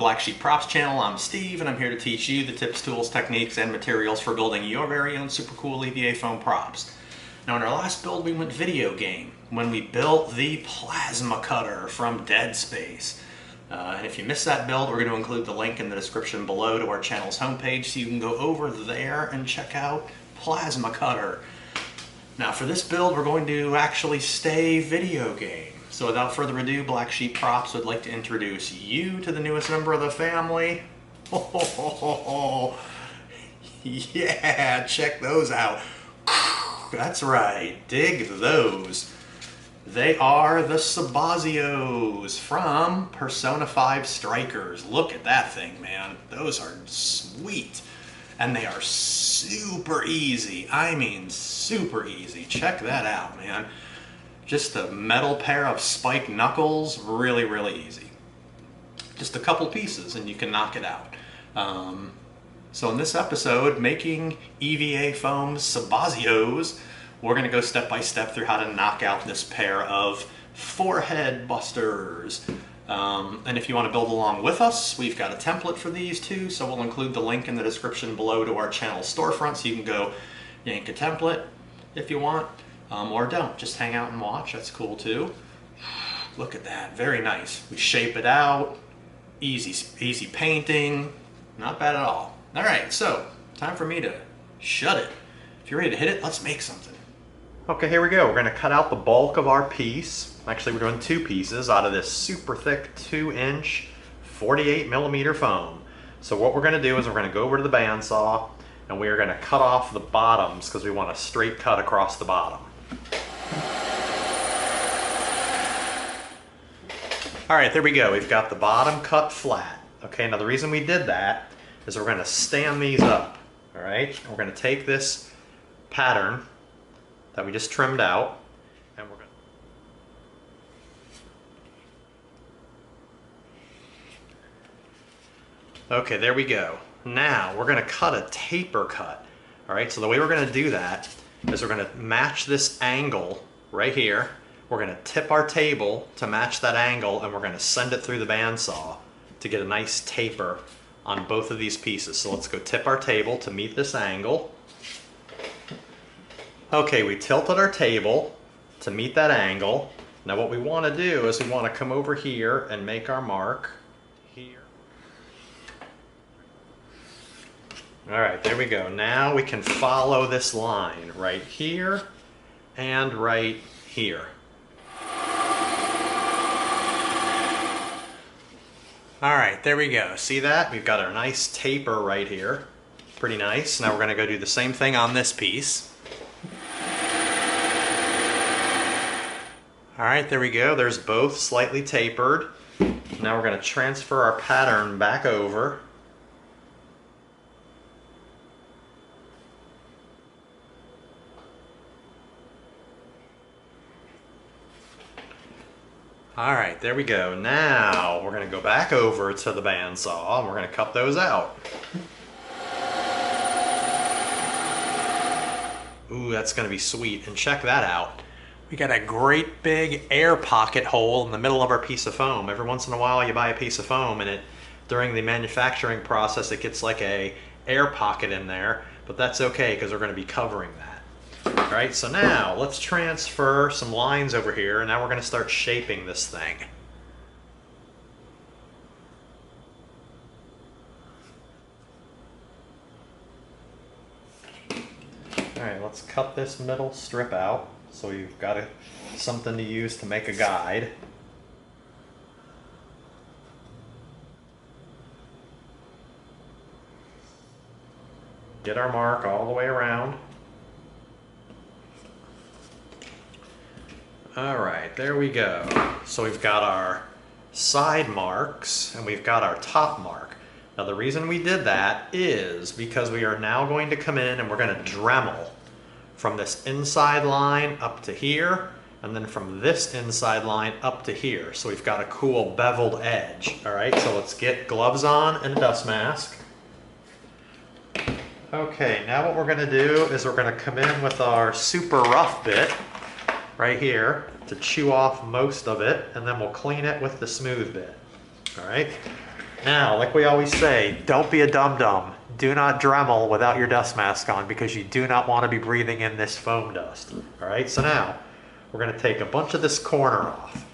Black Sheep Props channel. I'm Steve and I'm here to teach you the tips, tools, techniques, and materials for building your very own super cool EVA foam props. Now in our last build we went video game when we built the plasma cutter from Dead Space. And if you missed that build, we're going to include the link in the description below to our channel's homepage so you can go over there and check out plasma cutter. Now for this build we're going to actually stay video game. So without further ado, Black Sheep Props would like to introduce you to the newest member of the family. Yeah, check those out. That's right, dig those. They are the Sabazios from Persona 5 Strikers. Look at that thing, man. Those are sweet. And they are super easy. I mean, super easy. Check that out, man. Just a metal pair of spiked knuckles, really, really easy. Just a couple pieces and you can knock it out. So in this episode, making EVA foam Sabazios, we're going to go step by step through how to knock out this pair of forehead busters. And if you want to build along with us, we've got a template for these too, so we'll include the link in the description below to our channel storefront so you can go yank a template if you want. Or don't, just hang out and watch, that's cool too. Look at that, very nice. We shape it out, easy painting, not bad at all. All right, so time for me to shut it. If you're ready to hit it, let's make something. Okay, here we go. We're gonna cut out the bulk of our piece. Actually, we're doing two pieces out of this super thick 2-inch 48mm foam. So what we're gonna do is we're gonna go over to the bandsaw and we are gonna cut off the bottoms because we want a straight cut across the bottom. All right, there we go. We've got the bottom cut flat. Okay, now the reason we did that is we're going to stand these up. All right, we're going to take this pattern that we just trimmed out, and we're going to... Okay, there we go. Now we're going to cut a taper cut. All right, so the way we're going to do that is we're going to match this angle right here. We're going to tip our table to match that angle and we're going to send it through the bandsaw to get a nice taper on both of these pieces. So let's go tip our table to meet this angle. Okay, we tilted our table to meet that angle. Now what we want to do is we want to come over here and make our mark here. All right, there we go. Now we can follow this line right here and right here. All right, there we go. See that? We've got our nice taper right here. Pretty nice. Now we're going to go do the same thing on this piece. All right, there we go. There's both slightly tapered. Now we're going to transfer our pattern back over. All right, there we go. Now we're going to go back over to the bandsaw and we're going to cut those out. Ooh, that's going to be sweet. And check that out. We got a great big air pocket hole in the middle of our piece of foam. Every once in a while you buy a piece of foam and during the manufacturing process it gets like a air pocket in there, but that's okay because we're going to be covering that. All right, so now let's transfer some lines over here and now we're going to start shaping this thing. All right, let's cut this middle strip out so we've got something to use to make a guide. Get our mark all the way around. All right, there we go. So we've got our side marks and we've got our top mark. Now the reason we did that is because we are now going to come in and we're going to Dremel from this inside line up to here and then from this inside line up to here. So we've got a cool beveled edge. All right, so let's get gloves on and a dust mask. Okay, now what we're going to do is we're going to come in with our super rough bit right here to chew off most of it, and then we'll clean it with the smooth bit. All right, Now, like we always say, don't be a dum-dum. Do not Dremel without your dust mask on because you do not want to be breathing in this foam dust. All right, so now we're going to take a bunch of this corner off.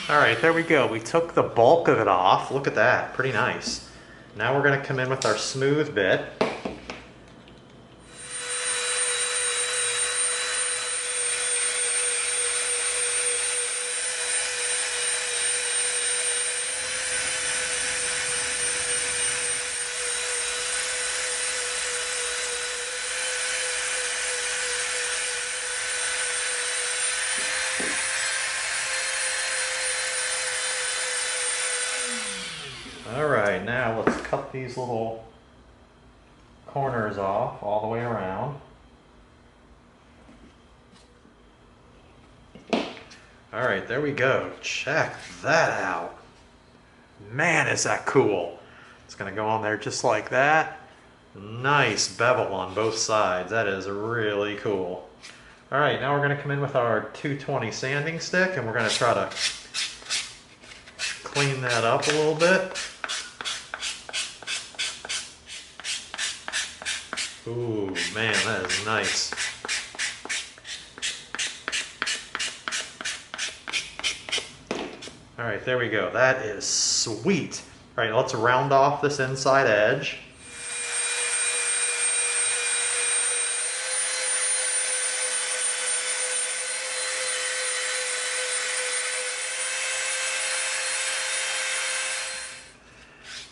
All right, there we go. We took the bulk of it off. Look at that, pretty nice. Now we're gonna come in with our smooth bit. All right, now let's cut these little corners off all the way around. All right, there we go. Check that out. Man, is that cool. It's gonna go on there just like that. Nice bevel on both sides. That is really cool. All right, now we're gonna come in with our 220 sanding stick and we're gonna try to clean that up a little bit. Ooh, man, that is nice. All right, there we go. That is sweet. All right, let's round off this inside edge.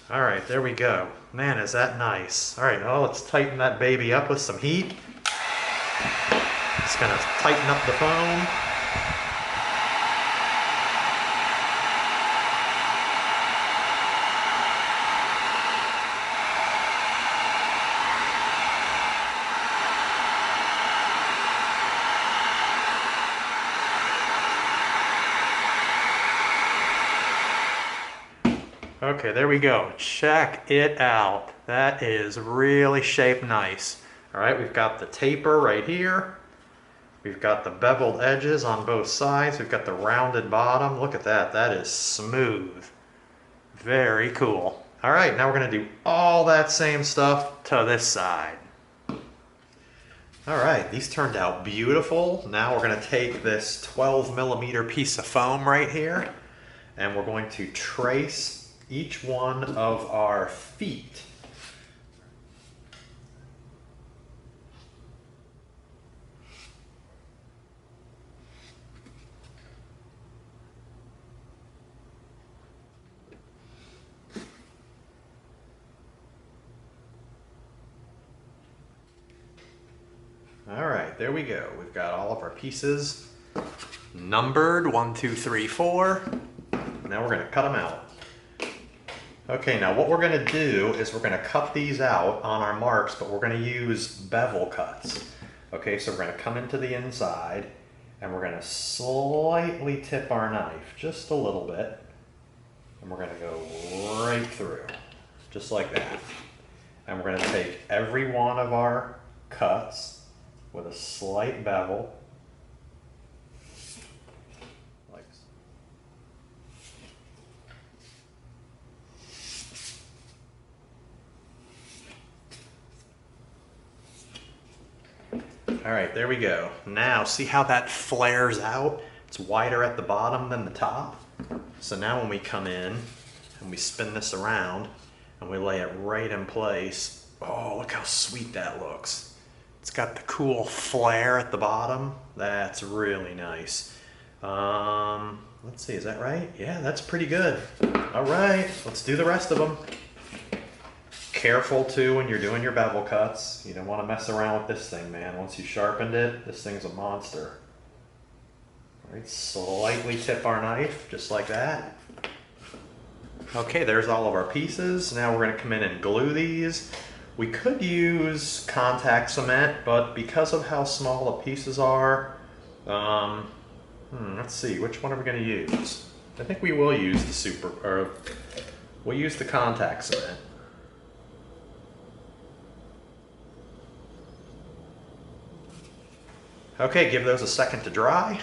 All right, there we go. Man, is that nice. All right, well, let's tighten that baby up with some heat. Just gonna tighten up the foam. Okay, there we go. Check it out. That is really shaped nice. All right, we've got the taper right here. We've got the beveled edges on both sides. We've got the rounded bottom. Look at that. That is smooth. Very cool. All right, now we're going to do all that same stuff to this side. All right, these turned out beautiful. Now we're going to take this 12mm piece of foam right here, and we're going to trace each one of our feet. All right, there we go. We've got all of our pieces numbered, 1, 2, 3, 4. Now we're gonna cut them out. Okay, now what we're gonna do is we're gonna cut these out on our marks, but we're gonna use bevel cuts. Okay, so we're gonna come into the inside and we're gonna slightly tip our knife, just a little bit, and we're gonna go right through, just like that. And we're gonna take every one of our cuts with a slight bevel, like so. All right, there we go. Now, see how that flares out? It's wider at the bottom than the top. So now when we come in and we spin this around and we lay it right in place, oh, look how sweet that looks. It's got the cool flare at the bottom. That's really nice. Let's see, is that right? Yeah, that's pretty good. All right, let's do the rest of them. Careful too when you're doing your bevel cuts. You don't want to mess around with this thing, man. Once you sharpened it, this thing's a monster. All right, slightly tip our knife, just like that. Okay, there's all of our pieces. Now we're going to come in and glue these. We could use contact cement, but because of how small the pieces are, let's see, which one are we going to use? I think we will use the we'll use the contact cement. Okay, give those a second to dry.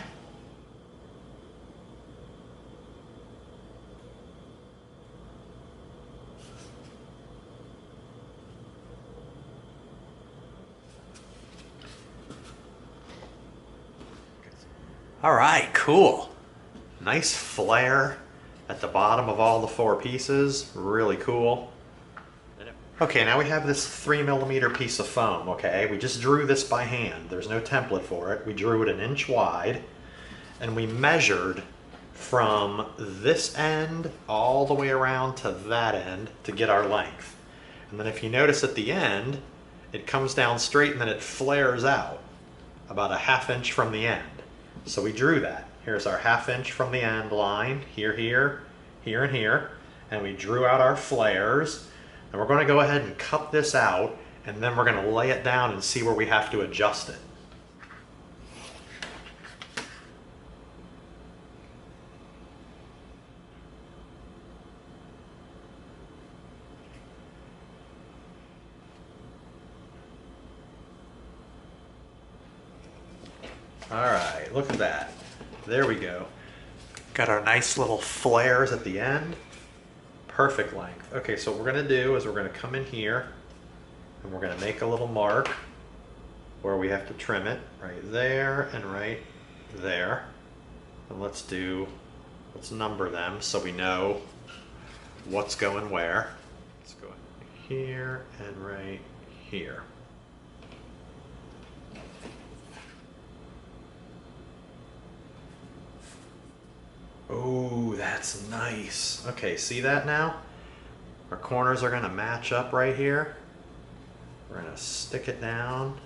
All right, cool. Nice flare at the bottom of all the 4 pieces. Really cool. Okay, now we have this 3mm piece of foam, okay? We just drew this by hand. There's no template for it. We drew it 1 inch wide, and we measured from this end all the way around to that end to get our length. And then if you notice at the end, it comes down straight and then it flares out about a 1/2 inch from the end. So we drew that. Here's our 1/2 inch from the end line, here, here, here, and here. And we drew out our flares. And we're going to go ahead and cut this out, and then we're going to lay it down and see where we have to adjust it. All right, look at that. There we go. Got our nice little flares at the end. Perfect length. Okay, so what we're going to do is we're going to come in here and we're going to make a little mark where we have to trim it right there and right there. And let's number them so we know what's going where. Let's go here and right here. Oh, that's nice. Okay, see that now? Our corners are going to match up right here. We're going to stick it down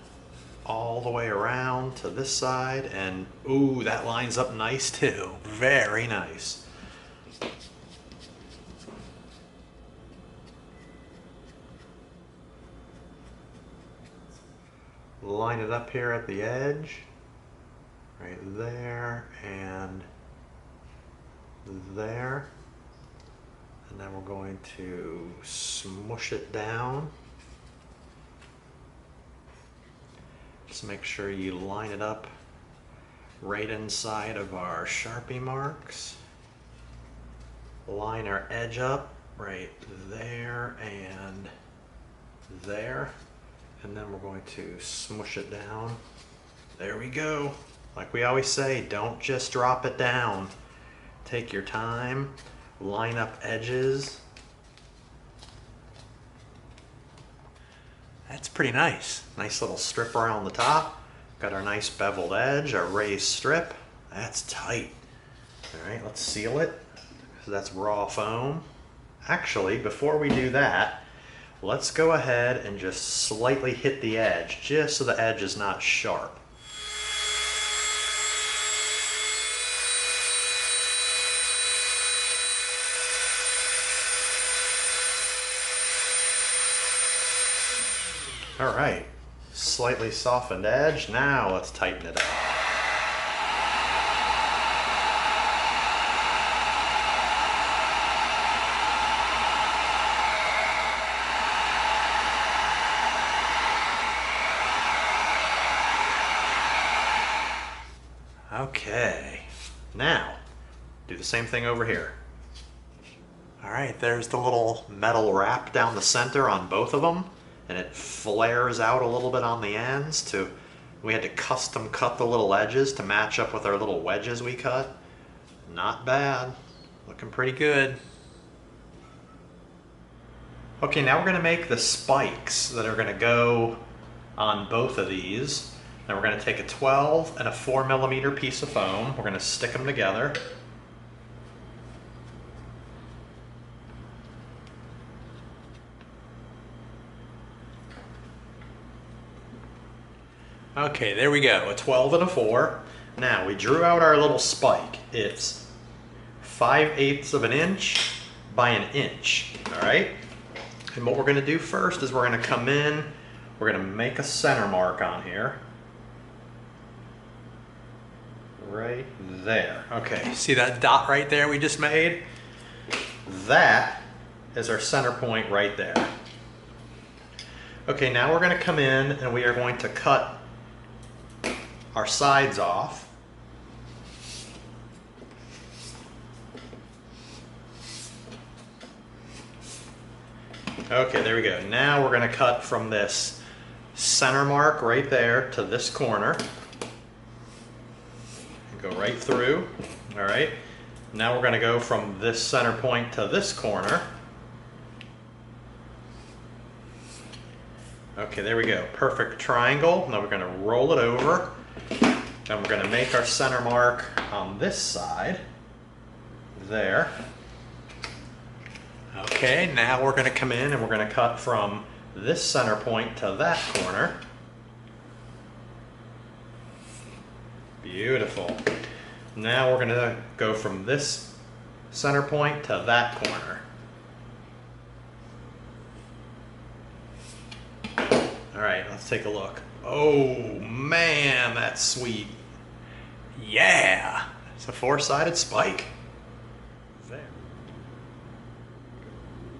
all the way around to this side, and ooh, that lines up nice too. Very nice. Line it up here at the edge, right there, and there, and then we're going to smush it down. Just make sure you line it up right inside of our Sharpie marks. Line our edge up right there and there, and then we're going to smush it down. There we go. Like we always say, don't just drop it down. Take your time, line up edges. That's pretty nice. Nice little strip around the top. Got our nice beveled edge, our raised strip. That's tight. All right, let's seal it. So that's raw foam. Actually, before we do that, let's go ahead and just slightly hit the edge, just so the edge is not sharp. All right, slightly softened edge. Now let's tighten it up. Okay, now do the same thing over here. All right, there's the little metal wrap down the center on both of them. And it flares out a little bit on the ends. We had to custom cut the little edges to match up with our little wedges we cut. Not bad, looking pretty good. Okay, now we're gonna make the spikes that are gonna go on both of these. Now we're gonna take a 12 and a 4mm piece of foam. We're gonna stick them together. Okay, there we go, a 12 and a 4. Now we drew out our little spike. It's 5/8 of an inch by 1 inch, all right? And what we're gonna do first is we're gonna come in, we're gonna make a center mark on here. Right there. Okay, see that dot right there we just made? That is our center point right there. Okay, now we're gonna come in and we are going to cut our sides off. Okay, there we go. Now we're gonna cut from this center mark right there to this corner. Go right through, all right? Now we're gonna go from this center point to this corner. Okay, there we go, perfect triangle. Now we're gonna roll it over, and we're gonna make our center mark on this side, there. Okay, now we're gonna come in and we're gonna cut from this center point to that corner. Beautiful. Now we're gonna go from this center point to that corner. All right, let's take a look. Oh man, that's sweet. Yeah, it's a 4-sided spike. There.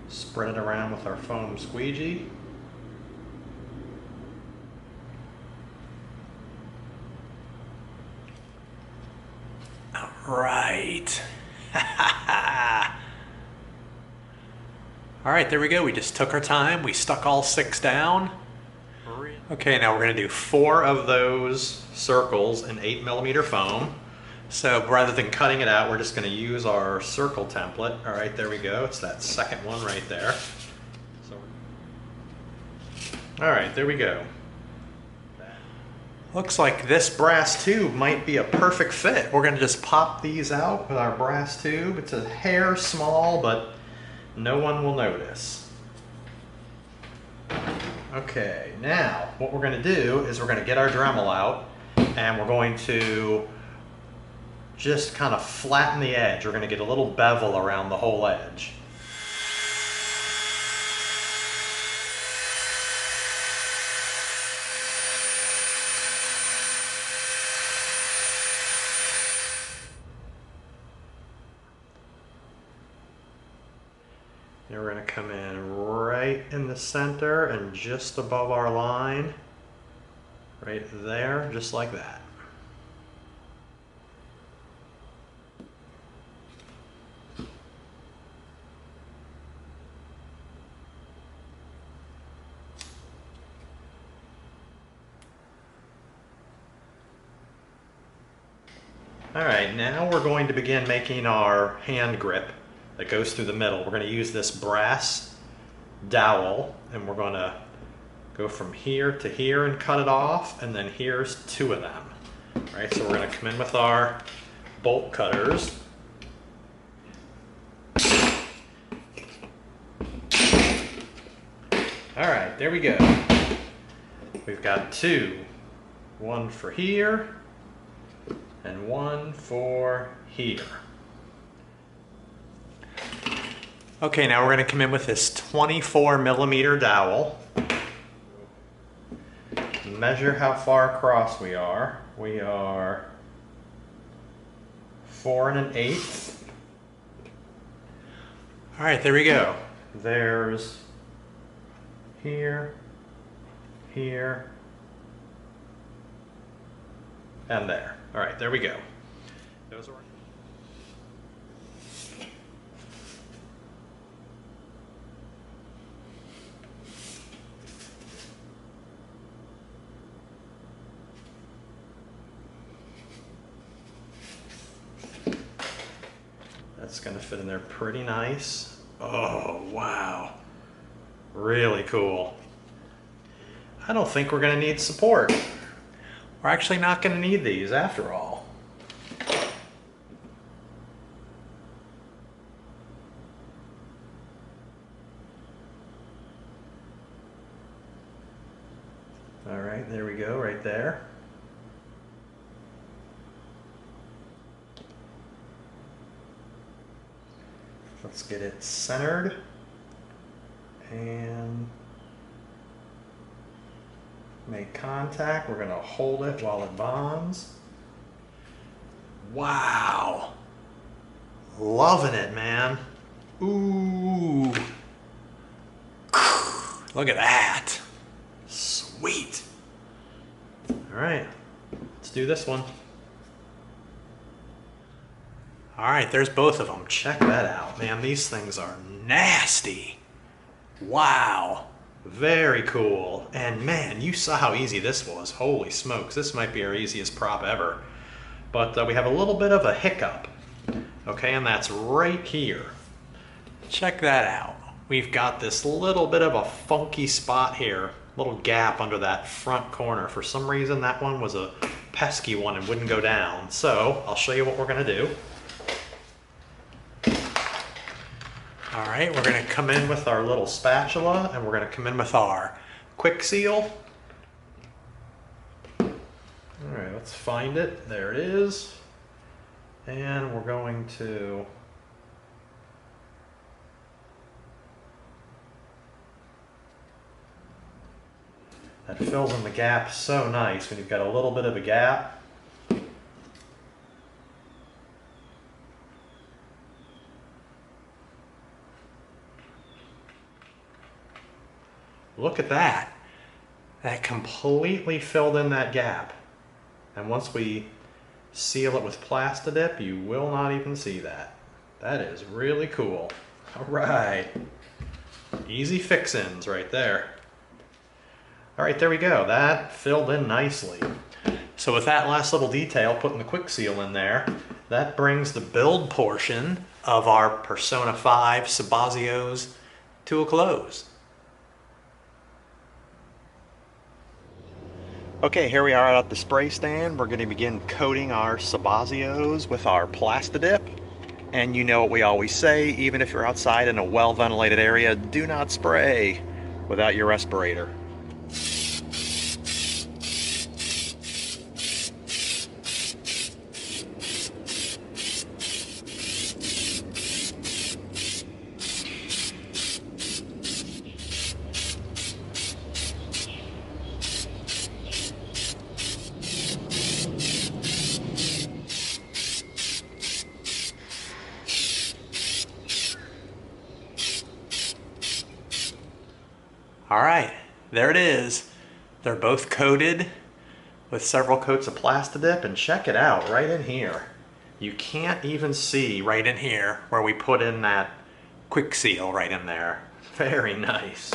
Spread it around with our foam squeegee. All right. All right, there we go. We just took our time. We stuck all 6 down. Okay, now we're going to do 4 of those circles in 8mm foam. So rather than cutting it out, we're just going to use our circle template. All right, there we go. It's that second one right there. So, all right, there we go. Looks like this brass tube might be a perfect fit. We're going to just pop these out with our brass tube. It's a hair small, but no one will notice. Okay, now what we're going to do is we're going to get our Dremel out and we're going to just kind of flatten the edge. We're going to get a little bevel around the whole edge. And we're going to come in right in the center and just above our line, right there, just like that. All right, now we're going to begin making our hand grip that goes through the middle. We're going to use this brass dowel and we're going to go from here to here and cut it off, and then here's 2 of them. All right, so we're going to come in with our bolt cutters. All right, there we go. We've got 2, 1 for here and 1 for here. Okay, now we're going to come in with this 24mm dowel. Measure how far across we are. We are 4 1/8. All right, there we go. There's here, here, and there. All right, there we go. Those are That's going to fit in there pretty nice. Oh, wow. Really cool. I don't think we're going to need support. We're actually not going to need these after all. All right, there we go, right there. Let's get it centered and make contact. We're going to hold it while it bonds. Wow. Loving it, man. Ooh. Look at that. Sweet. All right, let's do this one. All right, there's both of them. Check that out, man. These things are nasty. Wow. Very cool. And man, you saw how easy this was. Holy smokes, this might be our easiest prop ever. But we have a little bit of a hiccup. Okay, and that's right here. Check that out. We've got this little bit of a funky spot here, little gap under that front corner. For some reason, that one was a pesky one and wouldn't go down. So I'll show you what we're gonna do. All right, we're gonna come in with our little spatula and we're gonna come in with our quick seal. All right, let's find it. There it is. And we're going to that fills in the gap so nice when you've got a little bit of a gap. Look at that. That completely filled in that gap. And once we seal it with Plastidip, you will not even see that. That is really cool. All right. Easy fix-ins right there. All right, there we go. That filled in nicely. So with that last little detail, putting the quick seal in there, that brings the build portion of our Persona 5 Sabazios to a close. Okay, here we are at the spray stand. We're going to begin coating our Sabazios with our Plastidip. And you know what we always say, even if you're outside in a well-ventilated area, do not spray without your respirator. All right, there it is. They're both coated with several coats of Plastidip, and check it out right in here. You can't even see right in here where we put in that quick seal right in there. Very nice.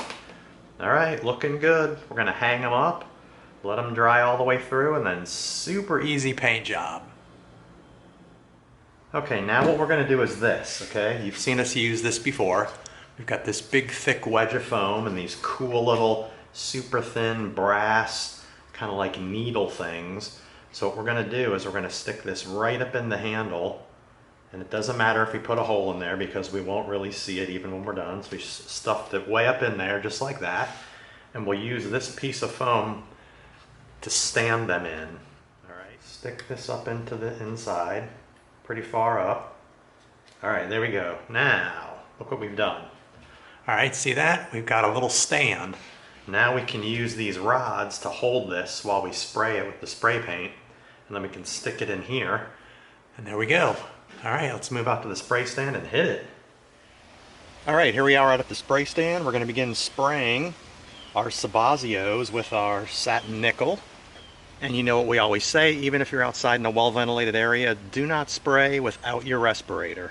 All right, looking good. We're gonna hang them up, let them dry all the way through, and then super easy paint job. Okay, now what we're gonna do is this, okay? You've seen us use this before. We've got this big thick wedge of foam and these cool little super thin brass kind of like needle things. So what we're going to do is we're going to stick this right up in the handle, and it doesn't matter if we put a hole in there because we won't really see it even when we're done. So we stuffed it way up in there just like that, and we'll use this piece of foam to stand them in. All right, stick this up into the inside, pretty far up. All right, there we go. Now look what we've done. All right, see that? We've got a little stand. Now we can use these rods to hold this while we spray it with the spray paint, and then we can stick it in here, and there we go. All right, let's move out to the spray stand and hit it. All right, here we are out at the spray stand. We're gonna begin spraying our Sabazios with our satin nickel. And you know what we always say, even if you're outside in a well-ventilated area, do not spray without your respirator.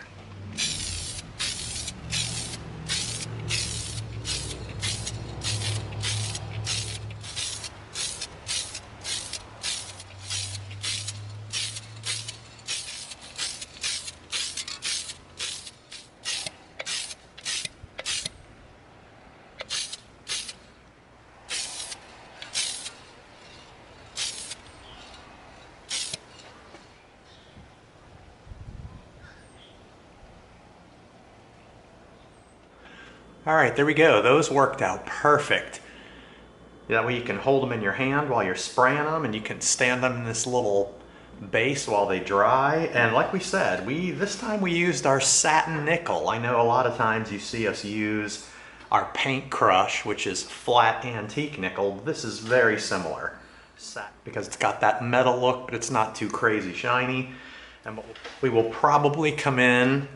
All right, there we go. Those worked out perfect. That way you can hold them in your hand while you're spraying them, and you can stand them in this little base while they dry. And like we said, this time we used our satin nickel. I know a lot of times you see us use our paint crush, which is flat antique nickel. This is very similar because it's got that metal look, but it's not too crazy shiny. And we will probably come in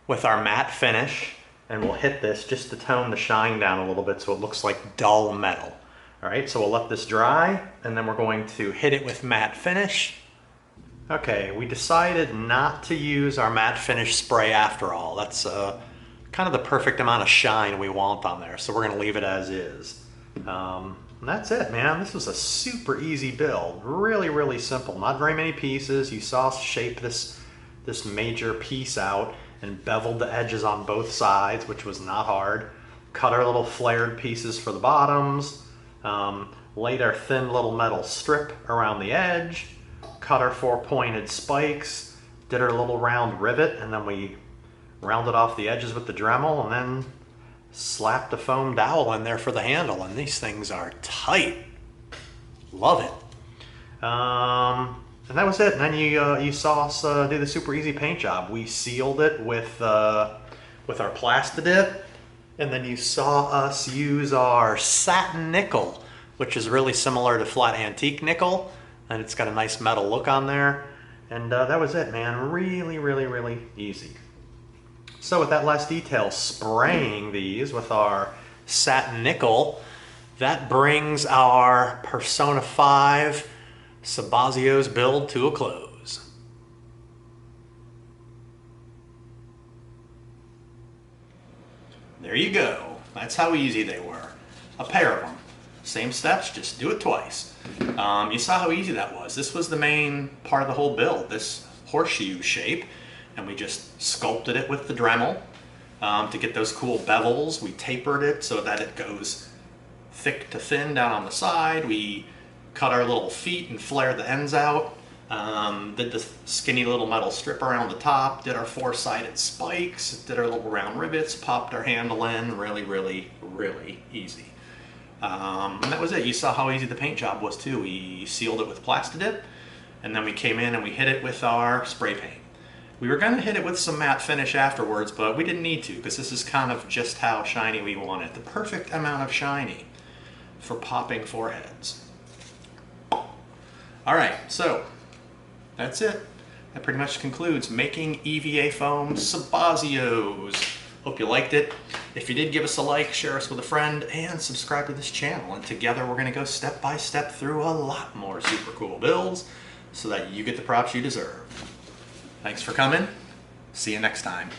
with our matte finish, and we'll hit this just to tone the shine down a little bit so it looks like dull metal. All right, so we'll let this dry, and then we're going to hit it with matte finish. Okay, we decided not to use our matte finish spray after all. That's kind of the perfect amount of shine we want on there, so we're gonna leave it as is. And that's it, man. This was a super easy build. Really, really simple. Not very many pieces. You saw us shape this major piece out and beveled the edges on both sides, which was not hard. Cut our little flared pieces for the bottoms. Laid our thin little metal strip around the edge. Cut our 4 pointed spikes. Did our little round rivet, and then we rounded off the edges with the Dremel, and then slapped a foam dowel in there for the handle, and these things are tight. Love it. And that was it. And then you saw us do the super easy paint job. We sealed it with our Plastidip, and then you saw us use our satin nickel, which is really similar to flat antique nickel, and it's got a nice metal look on there. And that was it, man. Really, really, really easy. So with that last detail, spraying these with our satin nickel, that brings our Persona 5 Sabazios build to a close. There you go. That's how easy they were. A pair of them. Same steps, just do it twice. You saw how easy that was. This was the main part of the whole build, this horseshoe shape. And we just sculpted it with the Dremel to get those cool bevels. We tapered it so that it goes thick to thin down on the side. We cut our little feet and flared the ends out. Did the skinny little metal strip around the top. Did our 4-sided spikes. Did our little round rivets. Popped our handle in. Really, really, really easy. And that was it. You saw how easy the paint job was too. We sealed it with Plastidip, and then we came in and we hit it with our spray paint. We were going to hit it with some matte finish afterwards, but we didn't need to because this is kind of just how shiny we want it. The perfect amount of shiny for popping foreheads. Alright, so that's it. That pretty much concludes making EVA foam Sabazios. Hope you liked it. If you did, give us a like, share us with a friend, and subscribe to this channel. And together we're going to go step by step through a lot more super cool builds so that you get the props you deserve. Thanks for coming. See you next time.